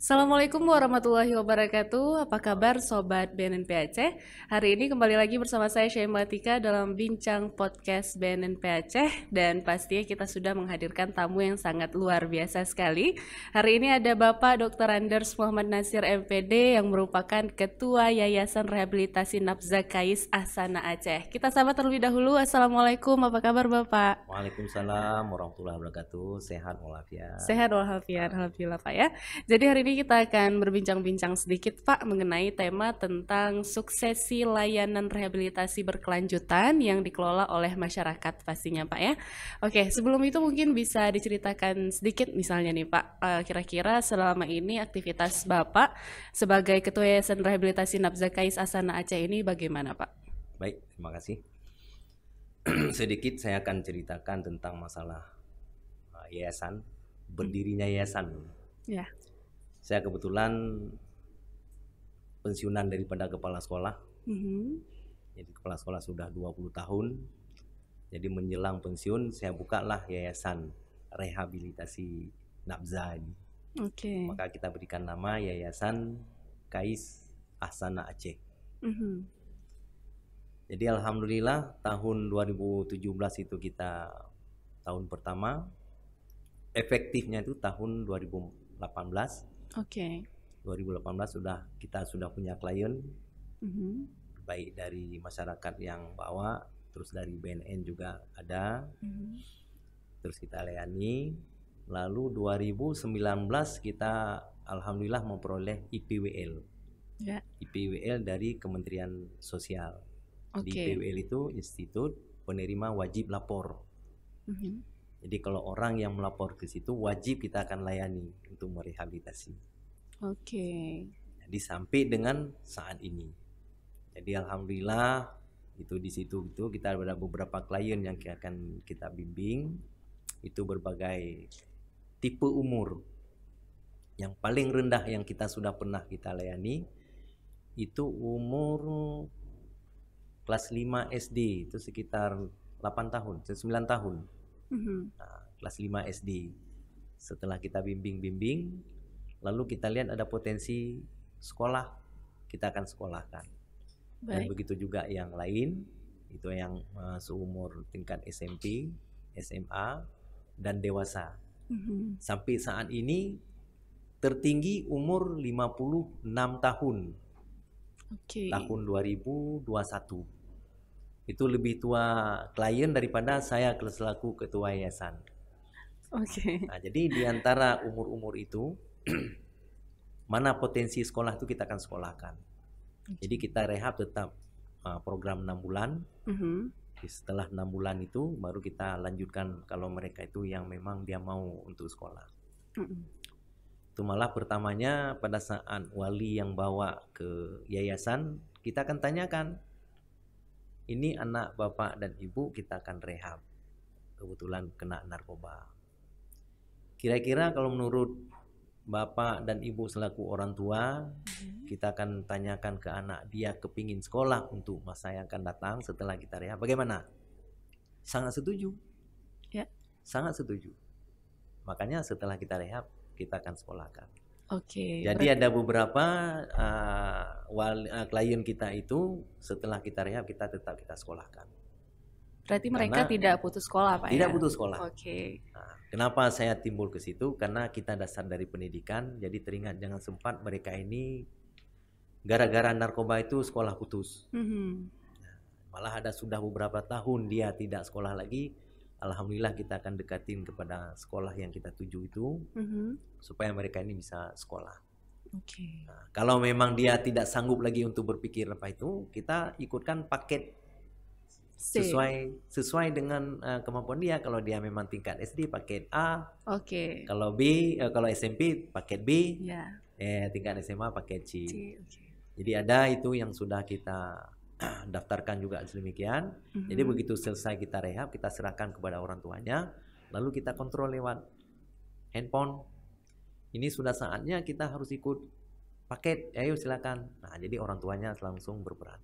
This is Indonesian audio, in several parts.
Assalamualaikum warahmatullahi wabarakatuh. Apa kabar Sobat BNNP Aceh? Hari ini kembali lagi bersama saya Syaimatika dalam Bincang Podcast BNNP Aceh. Dan pastinya kita sudah menghadirkan tamu yang sangat luar biasa sekali. Hari ini ada Bapak Dr. Anders Muhammad Nasir MPD yang merupakan Ketua Yayasan Rehabilitasi Nafza Kais Ahsana Aceh. Kita sapa terlebih dahulu. Assalamualaikum, apa kabar Bapak? Waalaikumsalam warahmatullahi wabarakatuh. Sehat walafiat. Sehat walafiat, alhamdulillah Pak ya. Jadi hari ini kita akan berbincang-bincang sedikit Pak mengenai tema tentang suksesi layanan rehabilitasi berkelanjutan yang dikelola oleh masyarakat pastinya Pak ya. Oke, sebelum itu mungkin bisa diceritakan sedikit misalnya nih Pak, kira-kira selama ini aktivitas Bapak sebagai Ketua Yayasan Rehabilitasi Nafza Kais Ahsana Aceh ini bagaimana Pak? Baik, terima kasih. Sedikit saya akan ceritakan tentang masalah yayasan, berdirinya yayasan. Ya. Saya kebetulan pensiunan daripada kepala sekolah. Jadi kepala sekolah sudah 20 tahun. Jadi menjelang pensiun saya bukalah yayasan rehabilitasi Nafza ini. Oke. Maka kita berikan nama Yayasan Kais Ahsana Aceh. Jadi alhamdulillah tahun 2017 itu kita tahun pertama, efektifnya itu tahun 2018. Oke. 2018 kita sudah punya klien, baik dari masyarakat yang bawa, terus dari BNN juga ada, terus kita layani. Lalu 2019 kita alhamdulillah memperoleh IPWL, Ya. IPWL dari Kementerian Sosial. Di Oke. IPWL itu Institut Penerima Wajib Lapor. Jadi kalau orang yang melapor ke situ wajib kita akan layani untuk merehabilitasi. Oke. Jadi sampai dengan saat ini. Jadi alhamdulillah itu di situ itu kita ada beberapa klien yang akan kita bimbing. Itu berbagai tipe umur. Yang paling rendah yang kita sudah pernah kita layani itu umur kelas 5 SD, itu sekitar 8 tahun, 9 tahun. Nah, kelas 5 SD. Setelah kita bimbing, lalu kita lihat ada potensi sekolah, kita akan sekolahkan. Dan begitu juga yang lain, itu yang seumur tingkat SMP, SMA, dan dewasa. Sampai saat ini tertinggi umur 56 tahun. Tahun 2021. Itu lebih tua klien daripada saya selaku ketua yayasan. Nah, jadi di antara umur-umur itu mana potensi sekolah itu kita akan sekolahkan. Jadi kita rehab tetap program 6 bulan. Setelah 6 bulan itu baru kita lanjutkan kalau mereka itu yang memang dia mau untuk sekolah. Itu malah pertamanya pada saat wali yang bawa ke yayasan, kita akan tanyakan, ini anak bapak dan ibu kita akan rehab, kebetulan kena narkoba. Kira-kira kalau menurut bapak dan ibu selaku orang tua, kita akan tanyakan ke anak, dia kepingin sekolah untuk masa yang akan datang setelah kita rehab, bagaimana? Sangat setuju. Ya. Sangat setuju. Makanya setelah kita rehab, kita akan sekolahkan. Oke. Jadi ada beberapa klien kita itu setelah kita rehab kita tetap kita sekolahkan. Berarti mereka tidak putus sekolah Pak ya? Tidak putus sekolah. Oke. Nah, kenapa saya timbul ke situ? Karena kita dasar dari pendidikan, jadi teringat jangan sempat mereka ini gara-gara narkoba itu sekolah putus. Malah ada sudah beberapa tahun dia tidak sekolah lagi. Alhamdulillah kita akan dekatin kepada sekolah yang kita tuju itu supaya mereka ini bisa sekolah. Nah, kalau memang dia tidak sanggup lagi untuk berpikir apa itu, kita ikutkan paket sesuai dengan kemampuan dia. Kalau dia memang tingkat SD paket A, kalau kalau SMP paket B, tingkat SMA paket C. Jadi ada itu yang sudah kita daftarkan juga sedemikian. Jadi begitu selesai kita rehab, kita serahkan kepada orang tuanya, lalu kita kontrol lewat handphone. Ini sudah saatnya kita harus ikut paket, ayo silakan. Nah, jadi orang tuanya langsung berperan.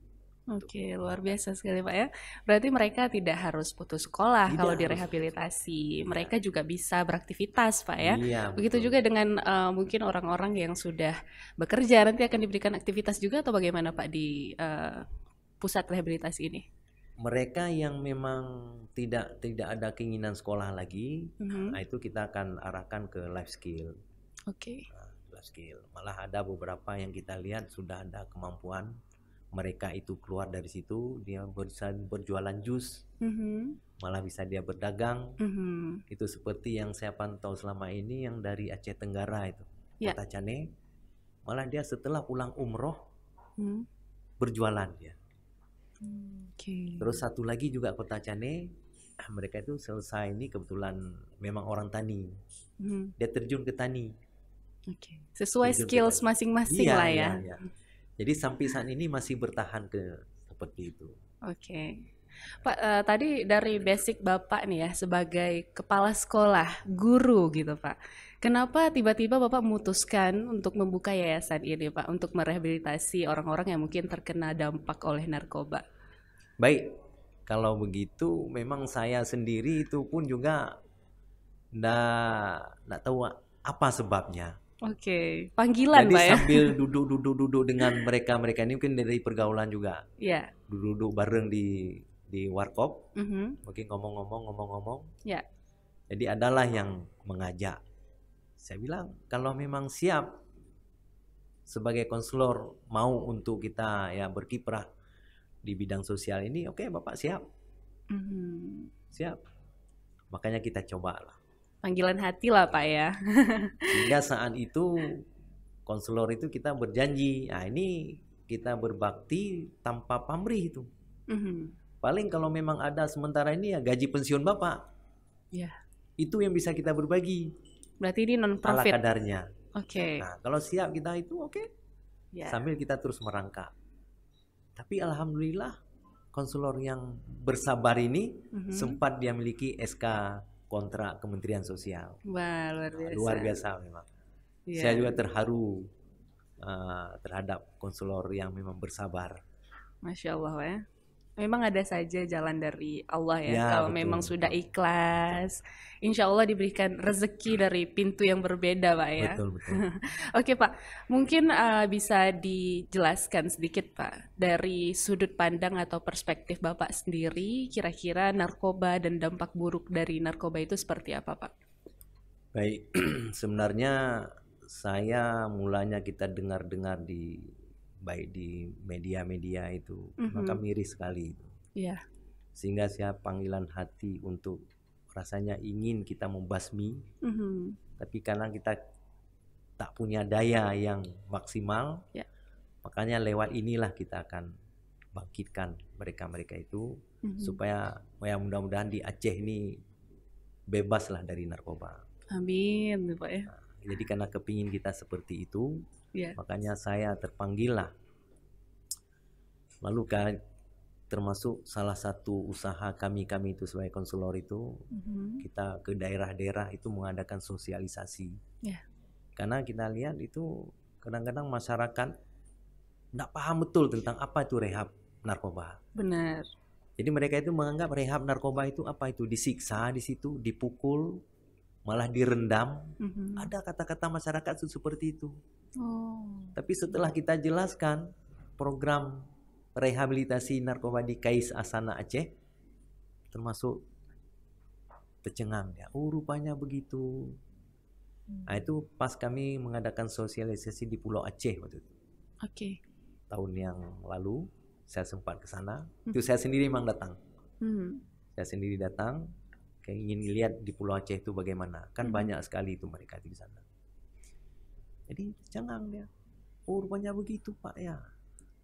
Oke, luar biasa sekali Pak ya. Berarti mereka tidak harus putus sekolah Tidak kalau harus. direhabilitasi. Iya, Mereka juga bisa beraktivitas Pak ya. iya Begitu betul. juga dengan mungkin orang-orang yang sudah bekerja nanti akan diberikan aktivitas juga atau bagaimana Pak di pusat rehabilitasi ini? Mereka yang memang tidak ada keinginan sekolah lagi, Mhm. nah itu kita akan arahkan ke life skill. Oke. Nah, life skill. Malah ada beberapa yang kita lihat sudah ada kemampuan mereka itu keluar dari situ, dia bisa berjualan jus, Mhm. malah bisa dia berdagang. Mhm. Itu seperti yang saya pantau selama ini yang dari Aceh Tenggara itu, Ya. Kota Cane, malah dia setelah pulang umroh Mhm. berjualan dia. Oke. Terus satu lagi juga Kota Cane, mereka itu selesai ini kebetulan memang orang tani, Mhm. dia terjun ke tani, Oke. Sesuai terjun ke skills tani. masing-masing Iya, lah iya, ya. iya. Jadi sampai saat ini masih bertahan ke seperti itu. Oke. Pak, tadi dari basic Bapak nih ya sebagai kepala sekolah, guru gitu Pak. Kenapa tiba-tiba Bapak memutuskan untuk membuka yayasan ini Pak untuk merehabilitasi orang-orang yang mungkin terkena dampak oleh narkoba? Baik, kalau begitu memang saya sendiri itu pun juga nggak tahu apa sebabnya. Oke, panggilan Jadi Pak ya? sambil duduk dengan mereka ini mungkin dari pergaulan juga, Ya. duduk bareng di warkop, Mhm. mungkin ngomong-ngomong. Ya. Jadi adalah yang mengajak. Saya bilang kalau memang siap sebagai konselor mau untuk kita ya berkiprah di bidang sosial ini, oke Bapak siap, Mhm. siap. Makanya kita coba lah. Panggilan hati lah Pak ya. Sehingga saat itu konselor itu kita berjanji, nah ini kita berbakti tanpa pamrih itu. Mhm. Paling kalau memang ada sementara ini ya gaji pensiun Bapak. Ya. Itu yang bisa kita berbagi Berarti ini non ala profit. kadarnya. Oke. Nah, kalau siap kita itu oke. Ya. Sambil kita terus merangkak. Tapi alhamdulillah konselor yang bersabar ini Mhm. sempat dia miliki SK kontrak Kementerian Sosial. Wah, luar Nah, biasa. luar biasa memang. Iya. Saya juga terharu terhadap konselor yang memang bersabar. Masya Allah ya. Memang ada saja jalan dari Allah ya. Ya, Kalau betul, memang sudah betul. ikhlas, insya Allah diberikan rezeki dari pintu yang berbeda, Pak ya. Betul, betul. Oke Pak, mungkin bisa dijelaskan sedikit Pak dari sudut pandang atau perspektif Bapak sendiri, kira-kira narkoba dan dampak buruk dari narkoba itu seperti apa Pak? Baik, sebenarnya saya mulanya kita dengar-dengar baik di media-media itu, maka Mhm. miris sekali itu. Iya. Sehingga saya panggilan hati untuk rasanya ingin kita membasmi, Mhm. tapi karena kita tak punya daya yang maksimal, Ya. makanya lewat inilah kita akan bangkitkan mereka-mereka itu Mhm. supaya ya mudah-mudahan di Aceh ini bebaslah dari narkoba. Amin, Pak ya. Jadi karena kepingin kita seperti itu, Ya. makanya saya terpanggil lah. Lalu termasuk salah satu usaha kami itu sebagai konselor itu, Mhm. kita ke daerah-daerah itu mengadakan sosialisasi. Ya. Karena kita lihat itu kadang-kadang masyarakat tidak paham betul tentang apa itu rehab narkoba. Benar. Jadi mereka itu menganggap rehab narkoba itu apa itu disiksa di situ, dipukul, malah direndam. Mhm. Ada kata-kata masyarakat itu seperti itu. Oh. Tapi setelah kita jelaskan program rehabilitasi narkoba di Kais Asana Aceh, termasuk tercengang dia. Oh rupanya begitu. Nah itu pas kami mengadakan sosialisasi di Pulau Aceh waktu itu. Oke. Tahun yang lalu saya sempat ke sana. Itu saya sendiri memang datang. Mhm. Saya sendiri datang, kayak ingin lihat di Pulau Aceh itu bagaimana. Kan banyak sekali itu mereka di sana. Jadi tercengang dia. Oh rupanya begitu Pak ya.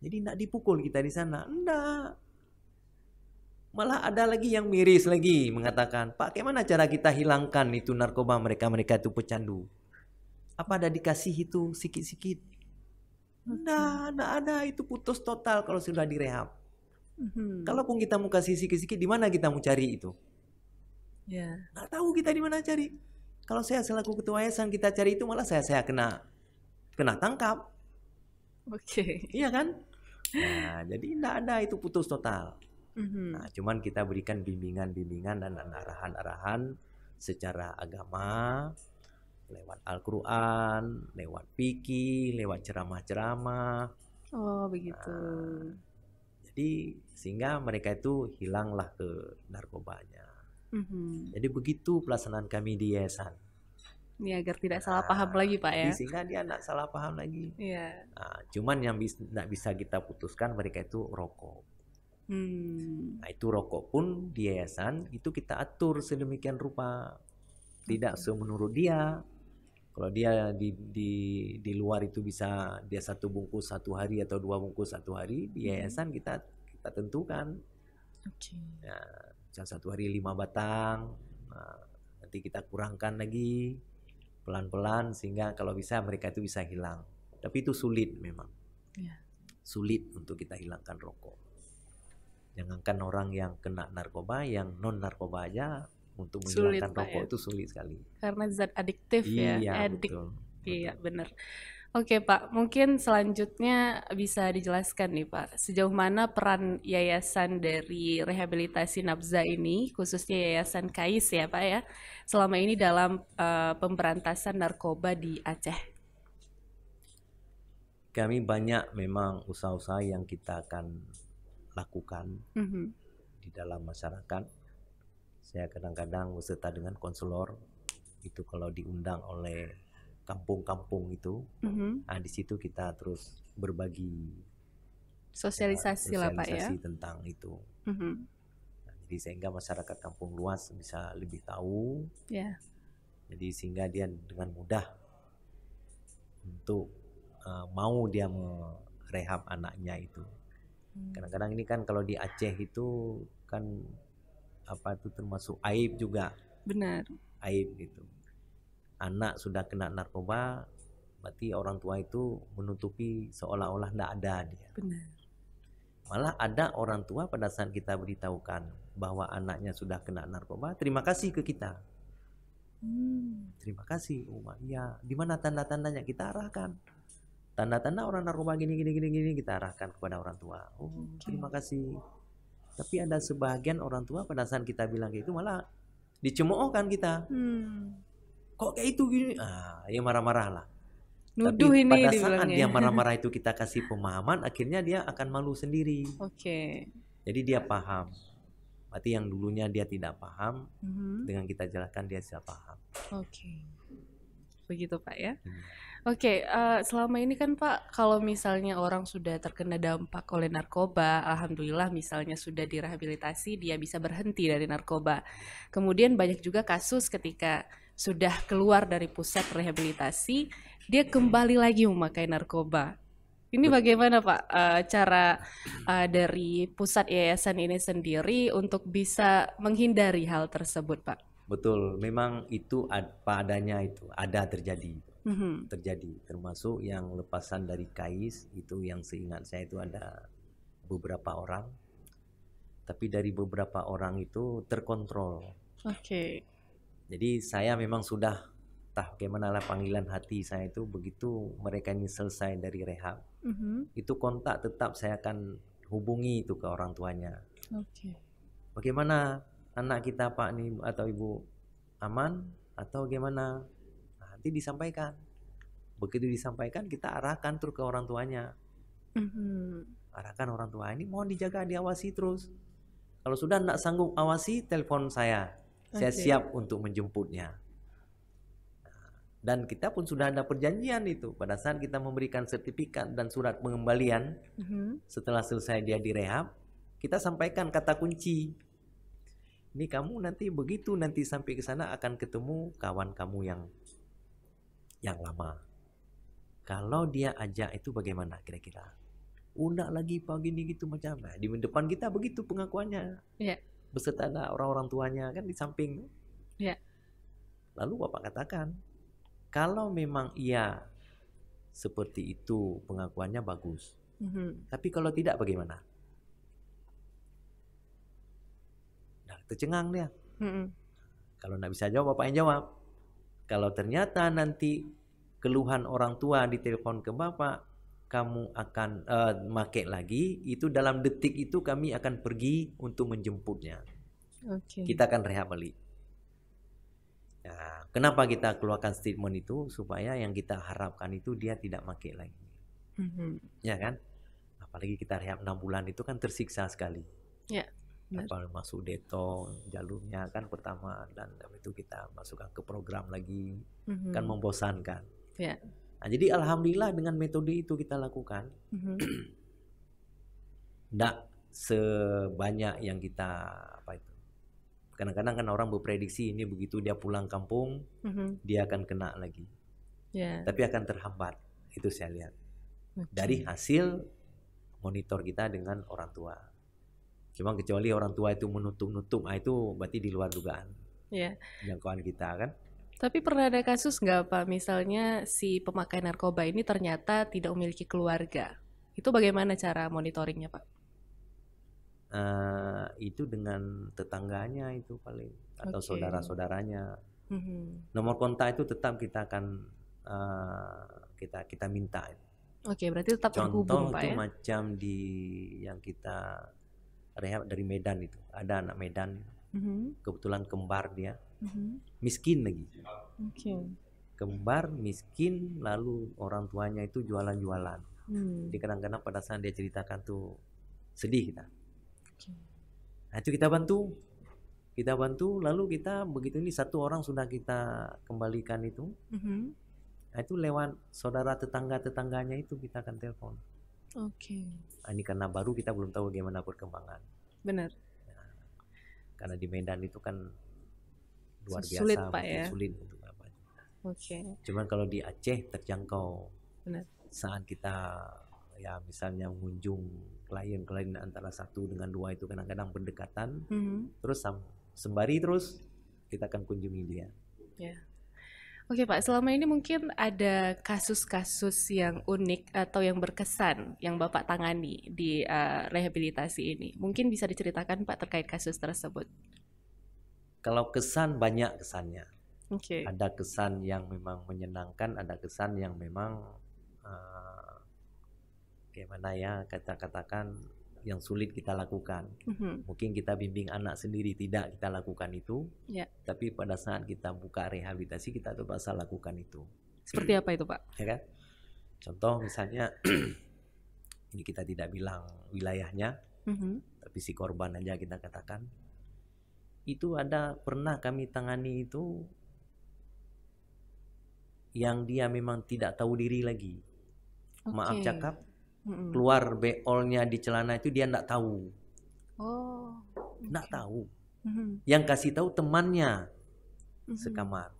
Jadi tidak dipukul kita di sana. Enggak. Malah ada lagi yang miris lagi mengatakan, Pak bagaimana cara kita hilangkan itu narkoba mereka itu pecandu? Apa ada dikasih itu sikit-sikit? Enggak ada itu putus total kalau sudah direhab. Mhm. Kalaupun kita mau kasih sikit-sikit, di mana kita mau cari itu? Ya. Nggak tahu kita di mana cari. Kalau saya selaku ketua yayasan kita cari itu malah saya kena tangkap. Oke. Iya kan? Nah, jadi tidak ada itu putus total. Mhm. Nah, cuman kita berikan bimbingan-bimbingan dan arahan-arahan secara agama, lewat Al-Quran, lewat fikih, lewat ceramah-ceramah. Oh, begitu. Jadi sehingga mereka itu hilanglah ke narkobanya. Mhm. Jadi begitu pelaksanaan kami di yayasan. Ini agar tidak salah paham lagi, Pak, Jadi ya. sehingga dia tidak salah paham lagi. Iya. Nah, cuman yang tidak bisa kita putuskan mereka itu rokok. Nah, itu rokok pun di yayasan itu kita atur sedemikian rupa. Tidak semenurut dia. Kalau dia di luar itu bisa dia 1 bungkus 1 hari atau 2 bungkus 1 hari, di yayasan kita tentukan. Ya, 1 hari 5 batang. Nah, nanti kita kurangkan lagi pelan-pelan sehingga kalau bisa mereka itu bisa hilang. Tapi itu sulit memang. Ya. Sulit untuk kita hilangkan rokok. Jangankan orang yang kena narkoba, yang non narkoba aja untuk menghilangkan Sulit, Pak, rokok ya. itu sulit sekali. Karena zat adiktif ya, Iya, edik. betul. Iya, benar. Oke, Pak, mungkin selanjutnya bisa dijelaskan nih, Pak, sejauh mana peran yayasan dari rehabilitasi nafza ini, khususnya Yayasan KAIS ya, Pak ya, selama ini dalam pemberantasan narkoba di Aceh. Kami banyak memang usaha-usaha yang kita akan lakukan di dalam masyarakat. Saya kadang-kadang beserta dengan konselor, itu kalau diundang oleh kampung-kampung itu, nah di situ kita terus berbagi sosialisasi lah, Pak ya, tentang itu. Nah, jadi sehingga masyarakat kampung luas bisa lebih tahu. Ya. Jadi sehingga dia dengan mudah untuk mau dia merehab anaknya itu. Kadang-kadang ini kan kalau di Aceh itu kan apa itu termasuk aib juga. Benar. Aib gitu. Anak sudah kena narkoba, berarti orang tua itu menutupi seolah-olah tidak ada dia. Benar. Malah ada orang tua pada saat kita beritahukan bahwa anaknya sudah kena narkoba, terima kasih ke kita. Terima kasih, iya. Di mana tanda-tandanya kita arahkan. Tanda-tanda orang narkoba gini kita arahkan kepada orang tua. Terima kasih. Tapi ada sebagian orang tua pada saat kita bilang kayak itu malah dicemoohkan kita. Kok kayak itu gini? Ya marah-marah lah. Nuduh tapi ini pada saat dibilangnya. dia marah-marah itu kita kasih pemahaman, akhirnya dia akan malu sendiri. Jadi dia paham. Berarti yang dulunya dia tidak paham, dengan kita jelaskan dia bisa paham. Begitu, Pak ya. Selama ini kan, Pak, kalau misalnya orang sudah terkena dampak oleh narkoba, alhamdulillah misalnya sudah direhabilitasi, dia bisa berhenti dari narkoba. Kemudian banyak juga kasus ketika sudah keluar dari pusat rehabilitasi, dia kembali lagi memakai narkoba. Ini bagaimana, Pak, cara dari pusat yayasan ini sendiri untuk bisa menghindari hal tersebut, Pak? Betul, memang itu apa adanya, itu ada terjadi. Terjadi, termasuk yang lepasan dari KAIS itu yang seingat saya itu ada beberapa orang, tapi dari beberapa orang itu terkontrol. Jadi saya memang sudah bagaimana lah panggilan hati saya itu begitu mereka ini selesai dari rehab, itu kontak tetap saya akan hubungi itu ke orang tuanya. Bagaimana anak kita, Pak nih atau Ibu, aman atau gimana? Nanti disampaikan. Begitu disampaikan kita arahkan terus ke orang tuanya. Arahkan orang tua ini mohon dijaga, diawasi terus. Kalau sudah tidak sanggup awasi, telepon saya. Saya siap untuk menjemputnya. Dan kita pun sudah ada perjanjian itu. Pada saat kita memberikan sertifikat dan surat pengembalian, setelah selesai dia direhab, kita sampaikan kata kunci. Ini kamu nanti begitu nanti sampai ke sana akan ketemu kawan kamu yang lama. Kalau dia ajak itu bagaimana kira-kira? Udah lagi pagi ini gitu macam. Nah, di depan kita begitu pengakuannya. Beserta ada orang-orang tuanya kan di samping. Lalu Bapak katakan, kalau memang ia seperti itu pengakuannya bagus. Tapi kalau tidak bagaimana? Nah, tercengang dia. Kalau tidak bisa jawab, Bapak yang jawab. Kalau ternyata nanti keluhan orang tua ditelepon ke Bapak, kamu akan make lagi, itu dalam detik itu kami akan pergi untuk menjemputnya. Kita akan rehab balik. Nah, kenapa kita keluarkan statement itu? Supaya yang kita harapkan itu dia tidak make lagi. Ya kan? Apalagi kita rehab 6 bulan itu kan tersiksa sekali. Ya. Apa masuk deto jalurnya kan pertama, dan itu kita masukkan ke program lagi, kan membosankan. Ya. Nah, jadi alhamdulillah dengan metode itu kita lakukan, tidak sebanyak yang kita apa itu. Kadang-kadang kan orang berprediksi ini begitu dia pulang kampung, dia akan kena lagi. Tapi akan terhambat, itu saya lihat dari hasil monitor kita dengan orang tua. Cuma kecuali orang tua itu menutup-nutup, itu berarti di luar dugaan jangkauan kita kan. Tapi pernah ada kasus nggak Pak, misalnya si pemakai narkoba ini ternyata tidak memiliki keluarga, itu bagaimana cara monitoringnya Pak? Itu dengan tetangganya itu paling, atau saudara-saudaranya. Nomor kontak itu tetap kita akan kita minta. Berarti tetap terhubung Pak ya? Contoh itu macam di yang kita rehab dari Medan itu, ada anak Medan, kebetulan kembar dia, miskin lagi, kembar miskin, lalu orang tuanya itu jualan-jualan. Jadi kadang-kadang pada saat dia ceritakan tuh sedih kita. Nah itu kita bantu, lalu kita begitu ini satu orang sudah kita kembalikan itu. Nah itu lewat saudara tetangganya itu kita akan telepon. Ini karena baru kita belum tahu bagaimana perkembangan. Benar. Nah, karena di Medan itu kan luar biasa, sulit Pak ya. Sulit untuk apa. Cuman kalau di Aceh terjangkau. Benar. Saat kita ya misalnya mengunjung klien antara 1 dengan 2 itu kadang-kadang berdekatan, terus sembari terus kita akan kunjungi dia. Oke Pak, selama ini mungkin ada kasus-kasus yang unik atau yang berkesan yang Bapak tangani di rehabilitasi ini. Mungkin bisa diceritakan Pak terkait kasus tersebut. Kalau kesan, banyak kesannya. Okay. Ada kesan yang memang menyenangkan, ada kesan yang memang gimana ya, katakan yang sulit kita lakukan. Mungkin kita bimbing anak sendiri tidak kita lakukan itu, tapi pada saat kita buka rehabilitasi kita terpaksa lakukan itu. Seperti apa itu Pak? Ya kan? Contoh misalnya ini kita tidak bilang wilayahnya, tapi si korban aja kita katakan. Itu ada pernah kami tangani itu yang dia memang tidak tahu diri lagi. Maaf cakap, keluar beolnya di celana itu dia enggak tahu. Enggak tahu. Yang kasih tahu temannya sekamar.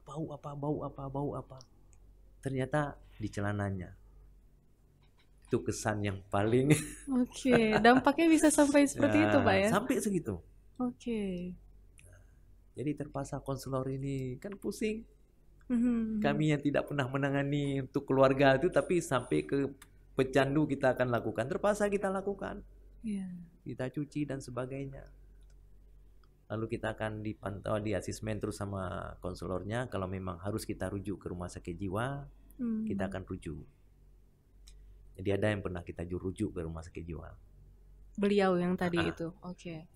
Bau apa. Ternyata di celananya. Itu kesan yang paling dampaknya bisa sampai seperti itu Pak ya? Sampai segitu. Jadi terpaksa konselor ini kan pusing. Kami yang tidak pernah menangani untuk keluarga itu, tapi sampai ke pecandu kita akan lakukan, terpaksa kita lakukan. Kita cuci dan sebagainya. Lalu kita akan dipantau, di asesmen terus sama konselornya. Kalau memang harus kita rujuk ke rumah sakit jiwa, kita akan rujuk. Jadi ada yang pernah kita rujuk ke rumah sakit jiwa. Beliau yang tadi itu.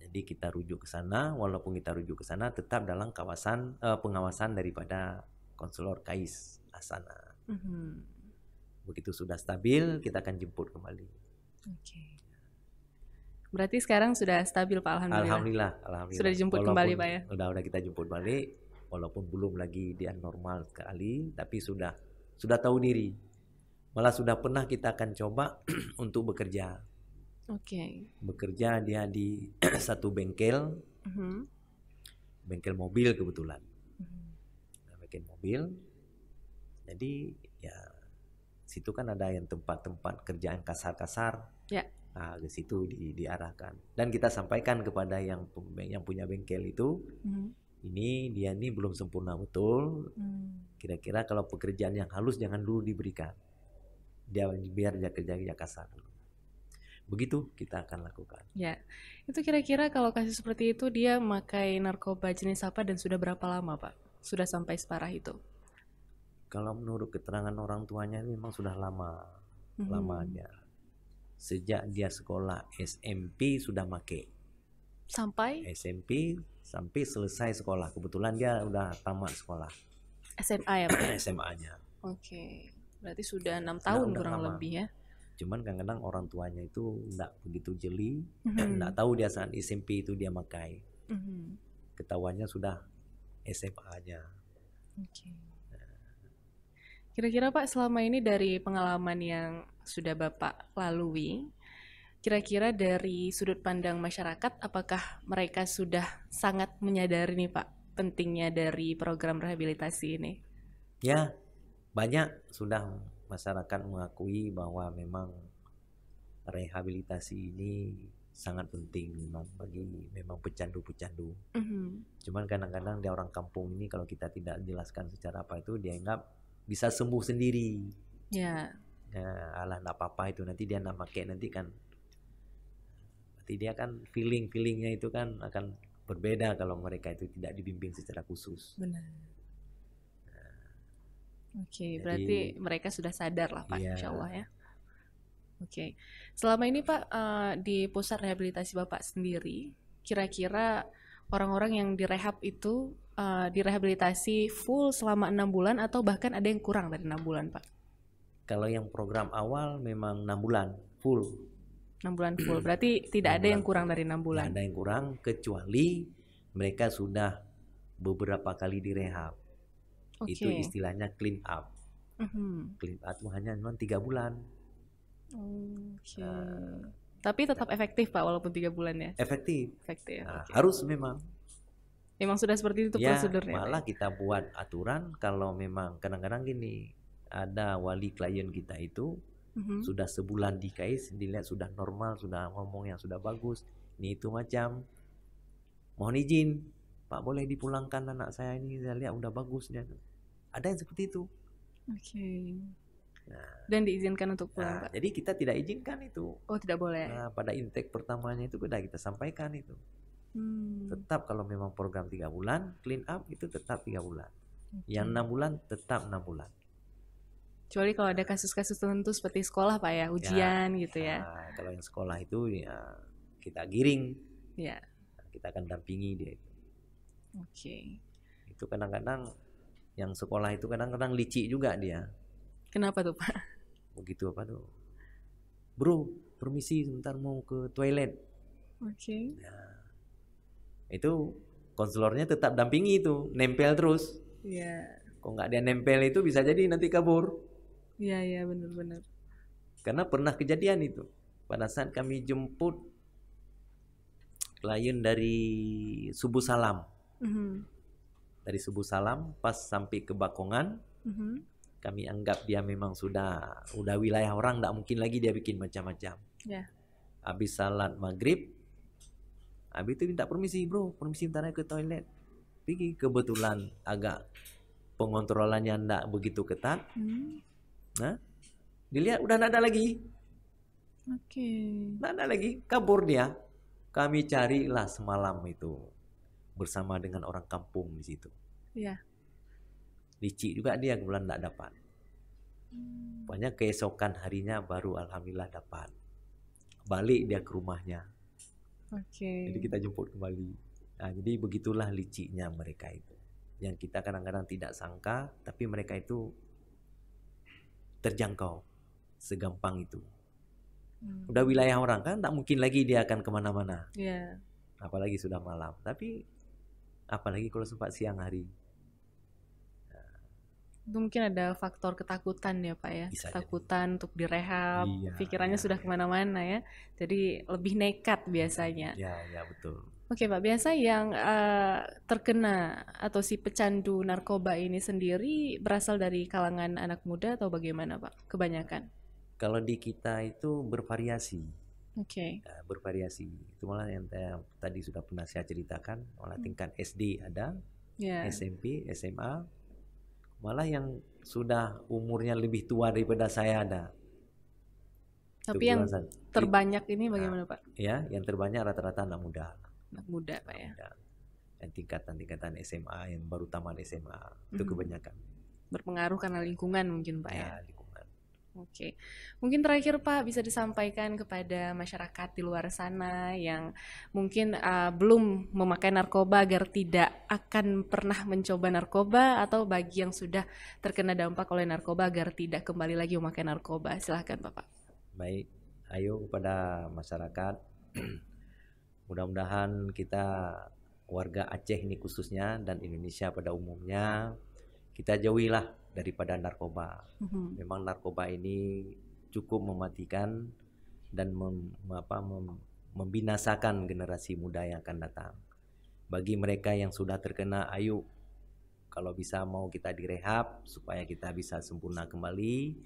Jadi kita rujuk ke sana, walaupun kita rujuk ke sana tetap dalam kawasan pengawasan daripada konselor KAIS Asana. Begitu sudah stabil, kita akan jemput kembali. Berarti sekarang sudah stabil Pak, alhamdulillah. Alhamdulillah. Sudah dijemput kembali Pak ya? Udah kita jemput balik, walaupun belum lagi dia normal sekali, tapi sudah tahu diri. Malah sudah pernah kita akan coba untuk bekerja. Bekerja dia di satu bengkel, bengkel mobil kebetulan. Bengkel mobil. Jadi ya situ kan ada yang tempat-tempat kerja yang kasar-kasar. Nah, ke situ diarahkan. Dan kita sampaikan kepada yang punya bengkel itu, ini belum sempurna betul. Kira-kira kalau pekerjaan yang halus jangan dulu diberikan. Biar dia kerja kasar dulu. Begitu kita akan lakukan. Itu kira-kira kalau kasus seperti itu dia memakai narkoba jenis apa dan sudah berapa lama Pak? Sudah sampai separah itu? Kalau menurut keterangan orang tuanya memang sudah lama. lama dia. Sejak dia sekolah SMP sudah make. Sampai SMP sampai selesai sekolah. Kebetulan dia udah tamat sekolah. SMA ya Pak? SMA-nya. Oke. Berarti sudah 6 tahun udah kurang lama. lebih ya. Cuman kadang-kadang orang tuanya itu enggak begitu jeli. Enggak tahu dia saat SMP itu dia makai. Ketahuannya sudah SMA-nya. Oke. Kira-kira Pak, selama ini dari pengalaman yang sudah Bapak lalui, kira-kira dari sudut pandang masyarakat, apakah mereka sudah sangat menyadari nih Pak, pentingnya dari program rehabilitasi ini? Ya, banyak sudah masyarakat mengakui bahwa memang rehabilitasi ini sangat penting memang bagi memang pecandu-pecandu. Cuman kadang-kadang dia orang kampung ini kalau kita tidak jelaskan secara apa itu dia anggap bisa sembuh sendiri. Ya. Alah enggak apa-apa itu nanti dia nak pakai nanti kan. Nanti dia kan feelingnya itu kan akan berbeda kalau mereka itu tidak dibimbing secara khusus. Benar. Oke, berarti mereka sudah sadar lah Pak, iya. Insya Allah ya. Oke, selama ini Pak di pusat rehabilitasi Bapak sendiri, kira-kira orang-orang yang direhab itu direhabilitasi full selama 6 bulan atau bahkan ada yang kurang dari 6 bulan Pak? Kalau yang program awal memang 6 bulan full. 6 bulan full, berarti tidak ada yang kurang dari 6 bulan? Tidak ada yang kurang kecuali mereka sudah beberapa kali direhab. Itu istilahnya clean up. Clean up itu hanya 3 bulan. Tapi tetap efektif Pak walaupun 3 bulan ya? Efektif. Nah, harus memang. Memang sudah seperti itu prosedurnya? Malah kita buat aturan kalau memang kadang-kadang gini, ada wali klien kita itu sudah sebulan di KIS, dilihat sudah normal, sudah ngomong yang sudah bagus. Ini itu macam mohon izin Pak, boleh dipulangkan anak saya ini, saya lihat udah bagus dia. Ada yang seperti itu. Dan diizinkan untuk pulang Pak? Jadi kita tidak izinkan itu. Oh, tidak boleh. Pada intake pertamanya itu sudah kita sampaikan itu. Tetap kalau memang program 3 bulan clean up itu tetap 3 bulan. Yang 6 bulan tetap 6 bulan. Kecuali kalau ada kasus-kasus tertentu seperti sekolah Pak ya, ujian gitu ya. Kalau yang sekolah itu ya kita giring. Ya. Kita akan dampingi dia itu. Itu kadang-kadang yang sekolah itu kadang-kadang licik juga dia. Kenapa tuh Pak? Begitu apa tuh? Bro, permisi sebentar mau ke toilet. Itu konselornya tetap dampingi itu, nempel terus. Kok nggak dia nempel itu bisa jadi nanti kabur. Iya benar-benar. Karena pernah kejadian itu. Pada saat kami jemput klien dari Subuh Salam. Dari Subuh Salam pas sampai ke Bakongan, kami anggap dia memang sudah wilayah orang, nggak mungkin lagi dia bikin macam-macam. Habis salat maghrib, habis itu minta permisi, bro, permisi bentar ke toilet. Pergi, kebetulan agak pengontrolannya nggak begitu ketat. Dilihat udah nggak ada lagi. Nggak ada lagi, kabur dia. Kami carilah semalam itu bersama dengan orang kampung di situ. Licik juga dia, kebetulan nggak dapat. Pokoknya keesokan harinya baru alhamdulillah dapat. Balik dia ke rumahnya. Jadi kita jemput kembali. Jadi begitulah liciknya mereka itu. Yang kita kadang-kadang tidak sangka, tapi mereka itu terjangkau segampang itu. Udah wilayah orang kan, tak mungkin lagi dia akan kemana-mana. Apalagi sudah malam. Tapi apalagi kalau sempat siang hari. Itu mungkin ada faktor ketakutan ya Pak ya. Ketakutan untuk direhab, pikirannya sudah kemana-mana ya. Jadi lebih nekat biasanya. Ya betul. Oke Pak, biasa yang terkena atau si pecandu narkoba ini sendiri berasal dari kalangan anak muda atau bagaimana Pak? Kebanyakan? Kalau di kita itu bervariasi. Bervariasi. Itu malah yang tadi sudah pernah saya ceritakan. Malah tingkat SD ada, SMP, SMA. Malah yang sudah umurnya lebih tua daripada saya ada. Tapi yang terbanyak ini bagaimana Pak? Ya, yang terbanyak rata-rata anak muda. Anak muda Pak ya. Dan tingkatan SMA yang baru tamat SMA itu kebanyakan. Berpengaruh karena lingkungan mungkin Pak ya. Lingkungan. Oke, mungkin terakhir Pak bisa disampaikan kepada masyarakat di luar sana yang mungkin belum memakai narkoba agar tidak akan pernah mencoba narkoba, atau bagi yang sudah terkena dampak oleh narkoba agar tidak kembali lagi memakai narkoba. Silahkan Bapak. Baik, ayo kepada masyarakat, mudah-mudahan kita warga Aceh ini khususnya dan Indonesia pada umumnya, kita jauhilah daripada narkoba. Memang narkoba ini cukup mematikan dan membinasakan generasi muda yang akan datang. Bagi mereka yang sudah terkena, ayo kalau bisa mau kita direhab supaya kita bisa sempurna kembali.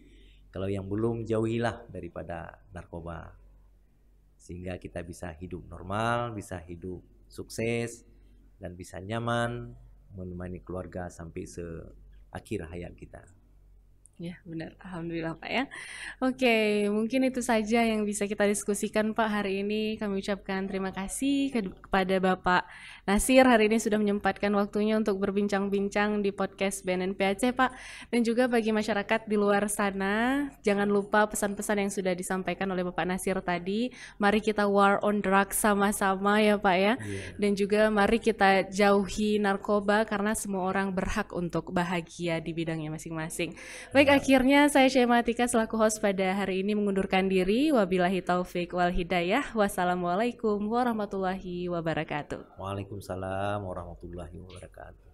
Kalau yang belum, jauhilah daripada narkoba sehingga kita bisa hidup normal, bisa hidup sukses dan bisa nyaman menemani keluarga sampai akhir hayat kita. Ya benar, alhamdulillah Pak ya. Oke, mungkin itu saja yang bisa kita diskusikan Pak hari ini. Kami ucapkan terima kasih kepada Bapak Nasir hari ini sudah menyempatkan waktunya untuk berbincang-bincang di podcast BNN PAC Pak. Dan juga bagi masyarakat di luar sana, jangan lupa pesan-pesan yang sudah disampaikan oleh Bapak Nasir tadi. Mari kita war on drugs sama-sama ya Pak ya. Dan juga mari kita jauhi narkoba karena semua orang berhak untuk bahagia di bidangnya masing-masing. Baik, akhirnya saya Syematika selaku host pada hari ini mengundurkan diri. Wabillahi taufik wal hidayah. Wassalamualaikum warahmatullahi wabarakatuh. Waalaikumsalam warahmatullahi wabarakatuh.